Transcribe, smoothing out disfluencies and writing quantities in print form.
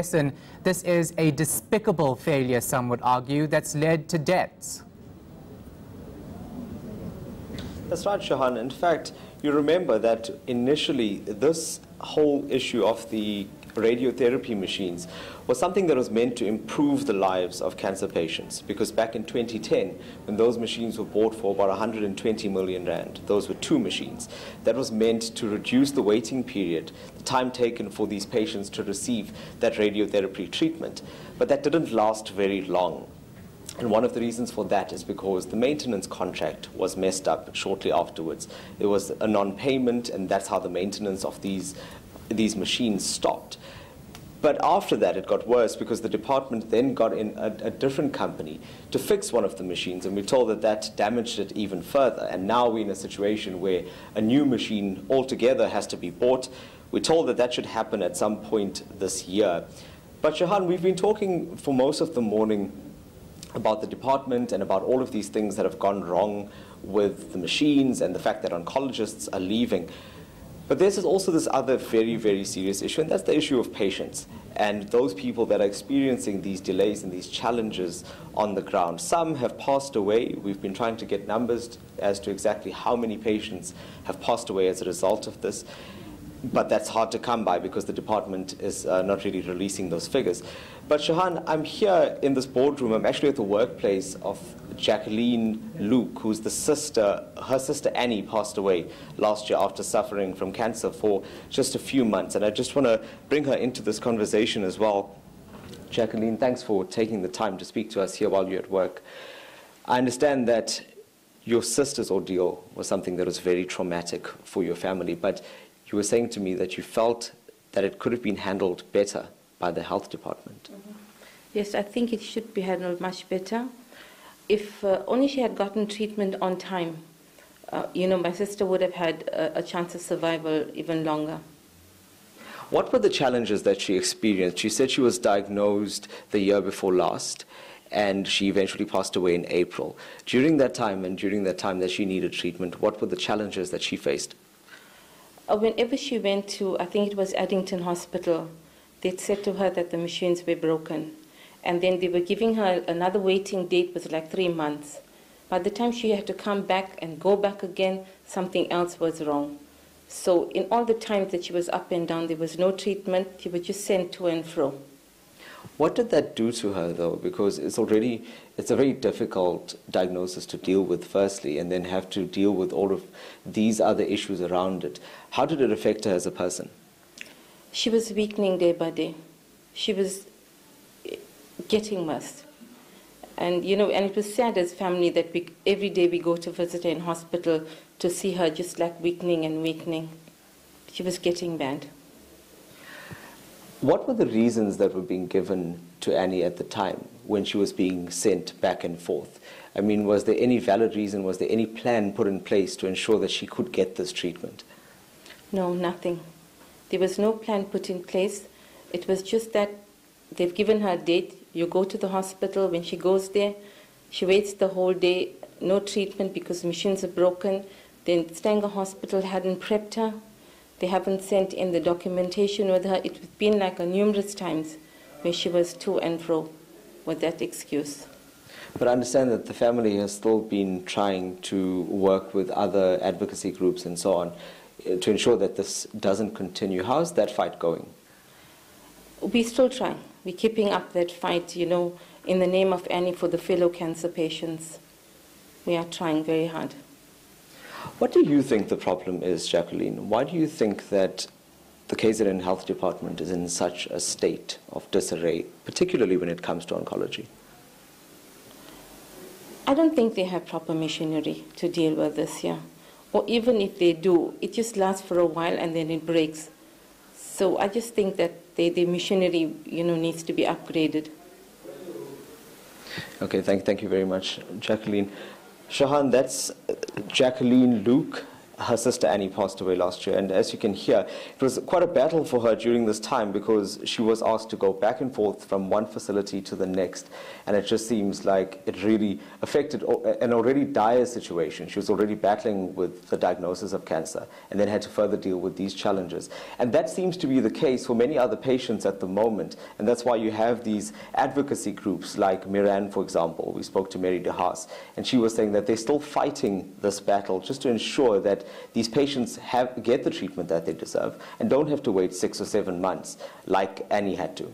And this is a despicable failure, some would argue, that's led to deaths. That's right, Shahan. In fact, you remember that initially this whole issue of the radiotherapy machines was something that was meant to improve the lives of cancer patients, because back in 2010, when those machines were bought for about 120 million rand, those were 2 machines, that was meant to reduce the waiting period, the time taken for these patients to receive that radiotherapy treatment. But that didn't last very long. And one of the reasons for that is because the maintenance contract was messed up shortly afterwards. There was a non-payment, and that's how the maintenance of these machines stopped. But after that, it got worse, because the department then got in a different company to fix one of the machines, and we're told that that damaged it even further. And now we're in a situation where a new machine altogether has to be bought. We're told that that should happen at some point this year. But Shahan, we've been talking for most of the morning about the department and about all of these things that have gone wrong with the machines and the fact that oncologists are leaving. But there's also this other very, very serious issue, and that's the issue of patients and those people that are experiencing these delays and these challenges on the ground. Some have passed away. We've been trying to get numbers as to exactly how many patients have passed away as a result of this. But that's hard to come by because the department is not really releasing those figures. But Shahan, I'm here in this boardroom. I'm actually at the workplace of Jacqueline Luke, who's the sister. Her sister Annie passed away last year after suffering from cancer for just a few months. And I just want to bring her into this conversation as well. Jacqueline, thanks for taking the time to speak to us here while you're at work. I understand that your sister's ordeal was something that was very traumatic for your family, but you were saying to me that you felt that it could have been handled better by the health department. Mm-hmm. Yes, I think it should be handled much better. If only she had gotten treatment on time, my sister would have had a chance of survival even longer. What were the challenges that she experienced? She said she was diagnosed the year before last, and she eventually passed away in April. During that time, and during that time that she needed treatment, what were the challenges that she faced? Whenever she went to, I think it was Addington Hospital, they'd said to her that the machines were broken. And then they were giving her another waiting date, was like 3 months. By the time she had to come back and go back again, something else was wrong. So in all the times that she was up and down, there was no treatment. She was just sent to and fro. What did that do to her, though? Because it's a very difficult diagnosis to deal with, firstly, and then have to deal with all of these other issues around it. How did it affect her as a person? She was weakening day by day. She was getting worse. And, and it was sad as family that every day we go to visit her in hospital to see her just like weakening and weakening. She was getting bad. What were the reasons that were being given to Annie at the time when she was being sent back and forth? I mean, was there any valid reason? Was there any plan put in place to ensure that she could get this treatment? No, nothing. There was no plan put in place. It was just that they've given her a date. You go to the hospital. When she goes there, she waits the whole day, no treatment because the machines are broken. Then Stanger Hospital hadn't prepped her. They haven't sent in the documentation with her. It's been like numerous times where she was to and fro with that excuse. But I understand that the family has still been trying to work with other advocacy groups and so on to ensure that this doesn't continue. How's that fight going? We're still trying. We're keeping up that fight, in the name of Annie for the fellow cancer patients. We are trying very hard. What do you think the problem is, Jacqueline? Why do you think that the KZN Health Department is in such a state of disarray, particularly when it comes to oncology? I don't think they have proper machinery to deal with this here. Or even if they do, it just lasts for a while and then it breaks. So I just think that the machinery, needs to be upgraded. Okay, thank you very much, Jacqueline. Shahan, that's Jacqueline Luke, her sister Annie passed away last year, and as you can hear, it was quite a battle for her during this time because she was asked to go back and forth from one facility to the next, and it just seems like it really affected an already dire situation. She was already battling with the diagnosis of cancer and then had to further deal with these challenges. And that seems to be the case for many other patients at the moment, and that's why you have these advocacy groups like Miran, for example. We spoke to Mary de Haas, and she was saying that they're still fighting this battle just to ensure that these patients get the treatment that they deserve and don't have to wait 6 or 7 months like Annie had to.